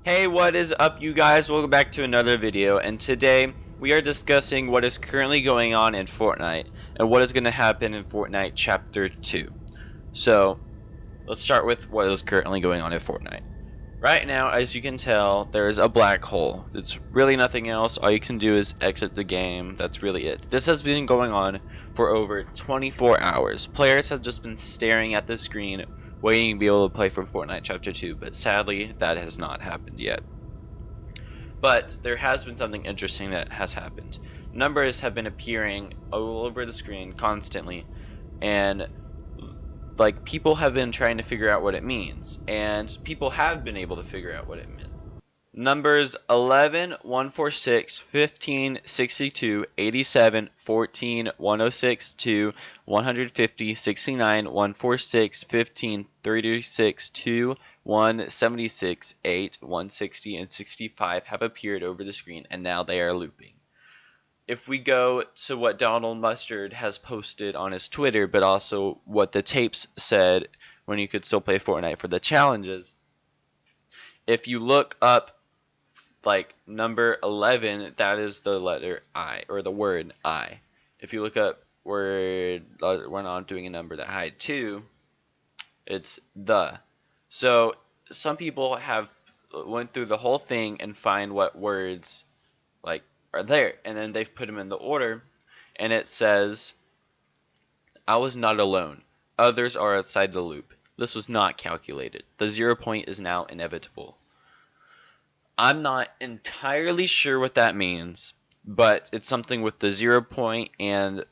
Hey, what is up, you guys? Welcome back to another video, and today we are discussing what is currently going on in Fortnite and what is going to happen in Fortnite Chapter 2. So, let's start with what is currently going on in Fortnite. Right now, as you can tell, there is a black hole. It's really nothing else. All you can do is exit the game. That's really it. This has been going on for over 24 hours. Players have just been staring at the screen, waiting to be able to play from Fortnite Chapter 2, but sadly, that has not happened yet. But there has been something interesting that has happened. Numbers have been appearing all over the screen constantly, and like people have been trying to figure out what it means, and people have been able to figure out what it meant. Numbers 11, 146, 15, 62, 87, 14, 106, 2, 150, 69, 146, 15, 36, 2, 176, 8, 160, and 65 have appeared over the screen, and now they are looping. If we go to what Donald Mustard has posted on his Twitter, but also what the tapes said when you could still play Fortnite for the challenges, if you look up like number 11, that is the letter I, or the word I. If you look up word, we're not doing a number that high 2, it's the. So some people have went through the whole thing and find what words like are there, and then they've put them in the order, and it says, I was not alone. Others are outside the loop. This was not calculated. The 0 point is now inevitable. I'm not entirely sure what that means, but it's something with the 0 point and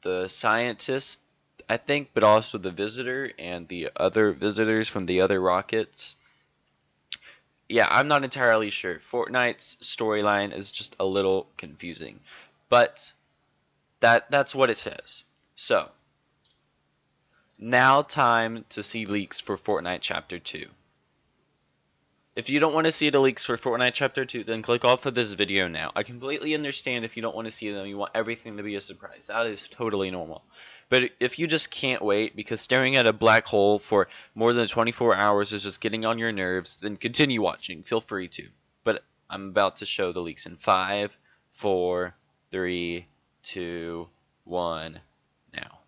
the scientist, I think, but also the visitor and the other visitors from the other rockets. Yeah, I'm not entirely sure. Fortnite's storyline is just a little confusing, but that's what it says. So, now time to see leaks for Fortnite Chapter 2. If you don't want to see the leaks for Fortnite Chapter 2, then click off of this video now. I completely understand if you don't want to see them, you want everything to be a surprise. That is totally normal. But if you just can't wait because staring at a black hole for more than 24 hours is just getting on your nerves, then continue watching. Feel free to. But I'm about to show the leaks in 5, 4, 3, 2, 1, now.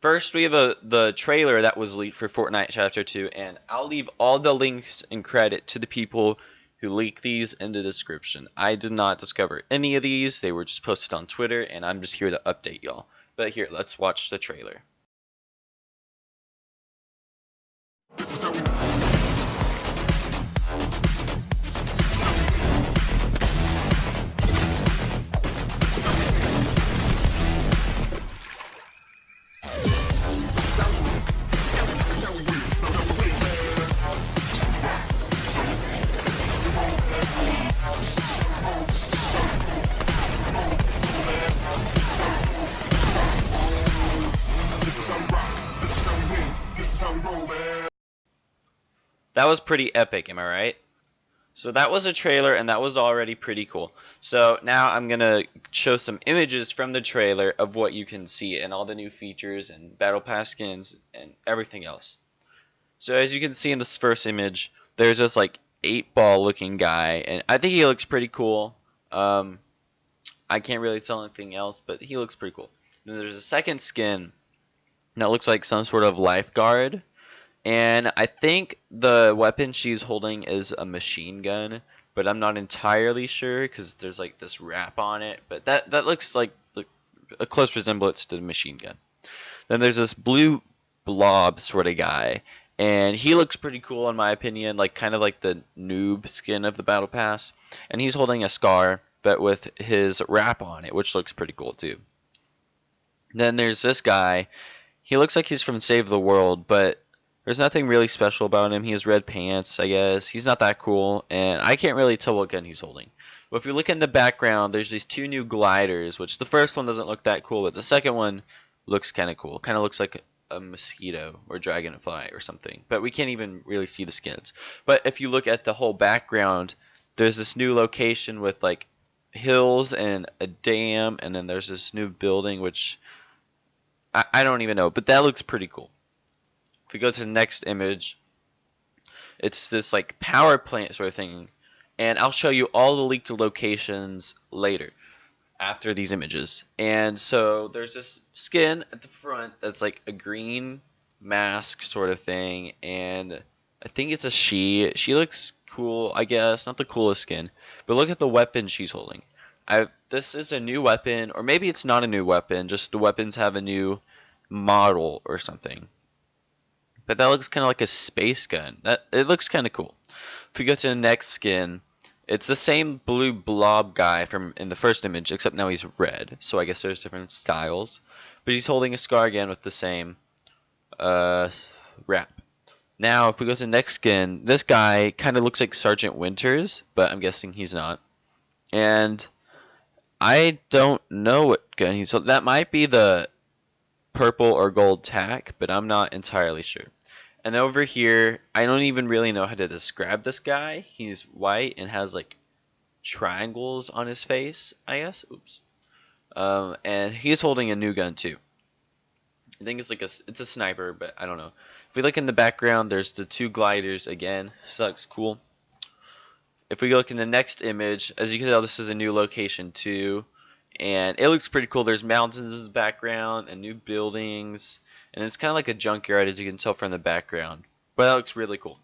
First, we have the trailer that was leaked for Fortnite Chapter 2, and I'll leave all the links and credit to the people who leaked these in the description. I did not discover any of these. They were just posted on Twitter, and I'm just here to update y'all. But here, let's watch the trailer. That was pretty epic, am I right? So that was a trailer, and that was already pretty cool. So now I'm going to show some images from the trailer of what you can see and all the new features and Battle Pass skins and everything else. So as you can see in this first image, there's this like 8-ball looking guy, and I think he looks pretty cool. I can't really tell anything else, but he looks pretty cool. Then there's a second skin that looks like some sort of lifeguard. And I think the weapon she's holding is a machine gun, but I'm not entirely sure because there's like this wrap on it. But that looks like a close resemblance to the machine gun. Then there's this blue blob sort of guy, and he looks pretty cool in my opinion, like kind of like the noob skin of the Battle Pass. And he's holding a scar, but with his wrap on it, which looks pretty cool too. Then there's this guy. He looks like he's from Save the World, but there's nothing really special about him. He has red pants, I guess. He's not that cool, and I can't really tell what gun he's holding. But if you look in the background, there's these 2 new gliders, which the first one doesn't look that cool, but the second one looks kind of cool. Kind of looks like a mosquito or dragonfly or something. But we can't even really see the skins. But if you look at the whole background, there's this new location with like hills and a dam, and then there's this new building, which I don't even know, but that looks pretty cool. If we go to the next image, It's this like power plant sort of thing, and I'll show you all the leaked locations later after these images. And so there's this skin at the front that's like a green mask sort of thing, and I think it's a she. She looks cool, I guess. Not the coolest skin, but look at the weapon she's holding. This is a new weapon, or maybe it's not a new weapon. Just the weapons have a new model or something. But that looks kind of like a space gun. That it looks kind of cool. If we go to the next skin, it's the same blue blob guy from in the first image, except now he's red. So I guess there's different styles. But he's holding a scar again with the same uh, wrap. Now, if we go to the next skin, this guy kind of looks like Sergeant Winters, but I'm guessing he's not. And I don't know what gun he's. So that might be the purple or gold tack, but I'm not entirely sure. And over here, I don't even really know how to describe this guy. He's white and has like triangles on his face, I guess. Oops. And he's holding a new gun too. I think it's like it's a sniper, but I don't know. If we look in the background, there's the two gliders again. So that's cool. If we look in the next image, as you can tell, this is a new location too. And it looks pretty cool. There's mountains in the background and new buildings. And it's kind of like a junkyard, as you can tell from the background. But that looks really cool.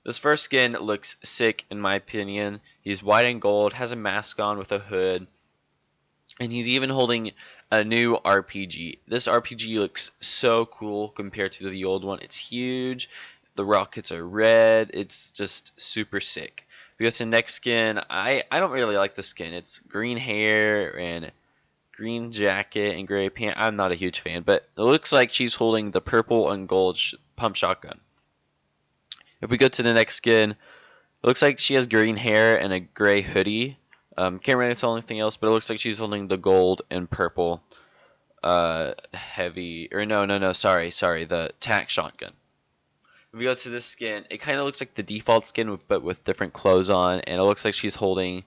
This first skin looks sick, in my opinion. He's white and gold, has a mask on with a hood. And he's even holding a new RPG. This RPG looks so cool compared to the old one. It's huge. The rockets are red. It's just super sick. If we go to the next skin, I don't really like the skin. It's green hair and green jacket and gray pants. I'm not a huge fan, but it looks like she's holding the purple and gold pump shotgun. If we go to the next skin, it looks like she has green hair and a gray hoodie. Can't really tell anything else, but it looks like she's holding the gold and purple heavy, or no, sorry, the tac shotgun. If we go to this skin, it kind of looks like the default skin, but with different clothes on, and it looks like she's holding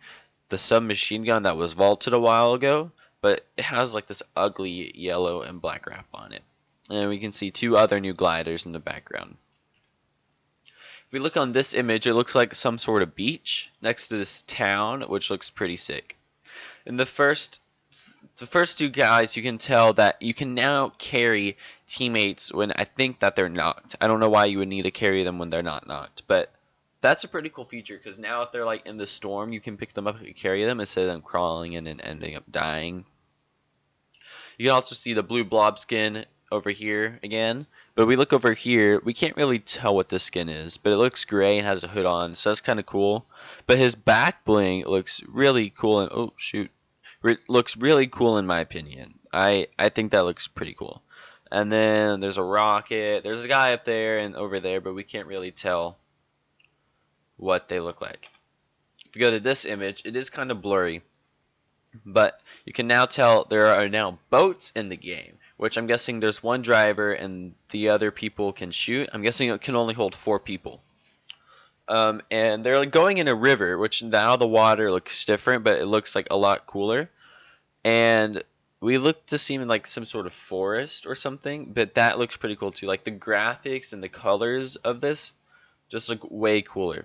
the submachine gun that was vaulted a while ago, but it has like this ugly yellow and black wrap on it. And we can see two other new gliders in the background. If we look on this image, it looks like some sort of beach next to this town, which looks pretty sick. In the first two guys, you can tell that you can now carry teammates when I think that they're knocked. I don't know why you would need to carry them when they're not knocked, but that's a pretty cool feature because now if they're like in the storm, you can pick them up and carry them instead of them crawling in and ending up dying. You can also see the blue blob skin over here again. But we look over here, we can't really tell what this skin is, but it looks gray and has a hood on, so that's kind of cool. But his back bling looks really cool, and oh shoot, it looks really cool in my opinion. I think that looks pretty cool. And then there's a rocket, there's a guy up there and over there, but we can't really tell what they look like. If you go to this image, it is kind of blurry. But you can now tell there are now boats in the game, which I'm guessing there's one driver and the other people can shoot. I'm guessing it can only hold 4 people. And they're like going in a river, which now the water looks different, but it looks like a lot cooler. And we look to see in like some sort of forest or something, but that looks pretty cool too. Like the graphics and the colors of this just look way cooler.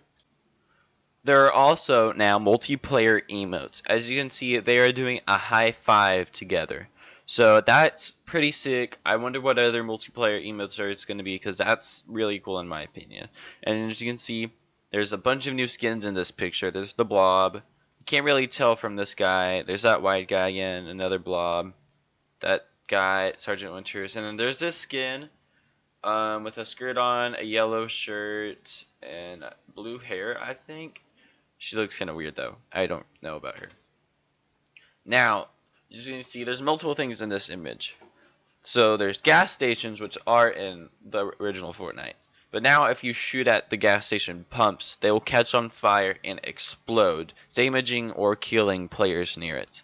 There are also now multiplayer emotes. As you can see, they are doing a high five together. So that's pretty sick. I wonder what other multiplayer emotes are it's going to be because that's really cool in my opinion. And as you can see, there's a bunch of new skins in this picture. There's the blob. You can't really tell from this guy. There's that white guy again, another blob. That guy, Sergeant Winters. And then there's this skin with a skirt on, a yellow shirt, and blue hair, I think. She looks kind of weird though. I don't know about her. Now, as you can see, there's multiple things in this image. So there's gas stations, which are in the original Fortnite. But now if you shoot at the gas station pumps, they will catch on fire and explode, damaging or killing players near it.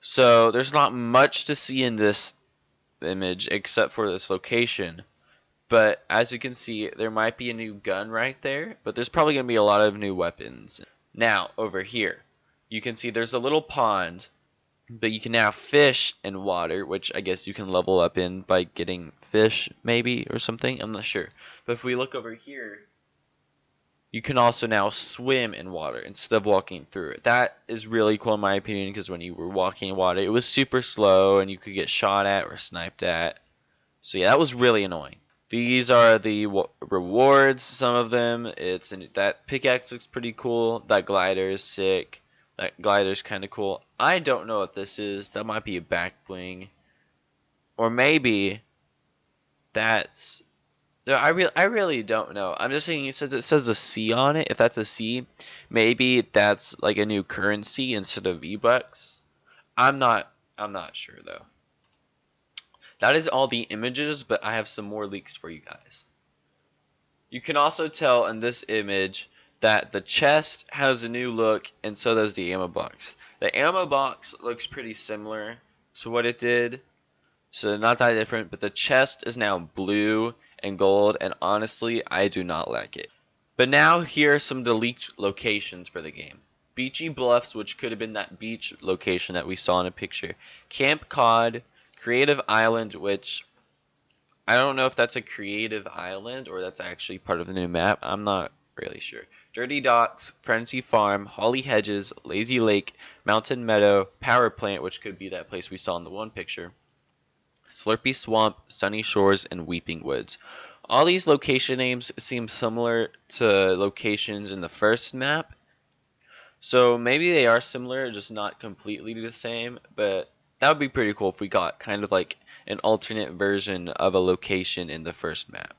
So there's not much to see in this image except for this location. But as you can see, there might be a new gun right there, but there's probably going to be a lot of new weapons. Now, over here, you can see there's a little pond, but you can now fish in water, which I guess you can level up in by getting fish, maybe, or something. I'm not sure. But if we look over here, you can also now swim in water instead of walking through it. That is really cool in my opinion, because when you were walking in water, it was super slow and you could get shot at or sniped at. So yeah, that was really annoying. These are the rewards, some of them. That pickaxe looks pretty cool. That glider is sick. That glider is kind of cool. I don't know what this is. That might be a back bling. Or maybe that's... No, I really don't know. I'm just saying, it says a C on it. If that's a C, maybe that's like a new currency instead of V-Bucks. I'm not sure though. That is all the images, but I have some more leaks for you guys. You can also tell in this image that the chest has a new look, and so does the ammo box. The ammo box looks pretty similar to what it did, so not that different, but the chest is now blue and gold, and honestly, I do not like it. But now here are some of the leaked locations for the game. Beachy Bluffs, which could have been that beach location that we saw in a picture. Camp Cod, Creative Island, which I don't know if that's a creative island or that's actually part of the new map. I'm not really sure. Dirty Docks, Frenzy Farm, Holly Hedges, Lazy Lake, Mountain Meadow, Power Plant, which could be that place we saw in the one picture, Slurpy Swamp, Sunny Shores, and Weeping Woods. All these location names seem similar to locations in the first map, so maybe they are similar, just not completely the same, but that would be pretty cool if we got kind of like an alternate version of a location in the first map.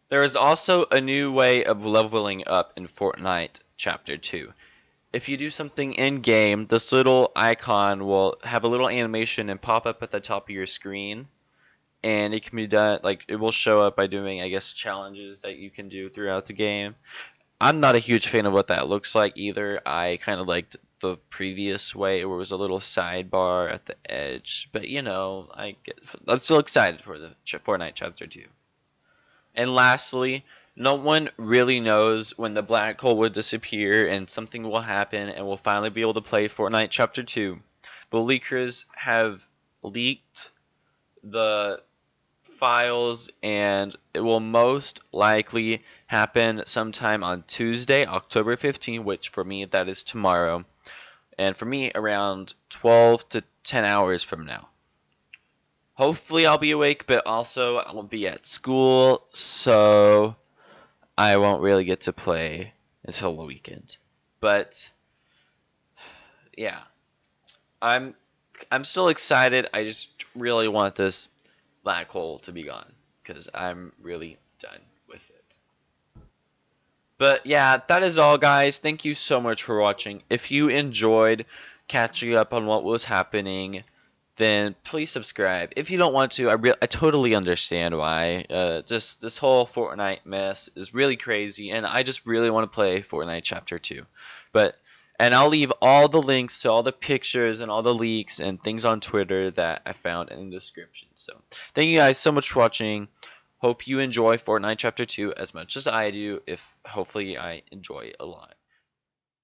There is also a new way of leveling up in Fortnite Chapter 2. If you do something in-game, this little icon will have a little animation and pop up at the top of your screen, and it can be done, like, it will show up by doing, I guess, challenges that you can do throughout the game. I'm not a huge fan of what that looks like either. I kind of liked the previous way where it was a little sidebar at the edge. But I'm still excited for the Fortnite Chapter 2. And lastly, no one really knows when the black hole will disappear and something will happen and we'll finally be able to play Fortnite Chapter 2. But leakers have leaked the files, and it will most likely happen sometime on Tuesday, October 15th, which for me that is tomorrow, and for me around 12 to 10 hours from now. Hopefully I'll be awake, but also I won't be at school, so I won't really get to play until the weekend. But yeah, I'm still excited. I just really want this black hole to be gone because I'm really done with it. But yeah, that is all, guys. Thank you so much for watching. If you enjoyed catching up on what was happening, then please subscribe. If you don't want to, I totally understand why. Just this whole Fortnite mess is really crazy, and I just really want to play Fortnite Chapter 2. And I'll leave all the links to all the pictures and all the leaks and things on Twitter that I found in the description. So thank you guys so much for watching. Hope you enjoy Fortnite Chapter 2 as much as I do. If hopefully I enjoy it a lot.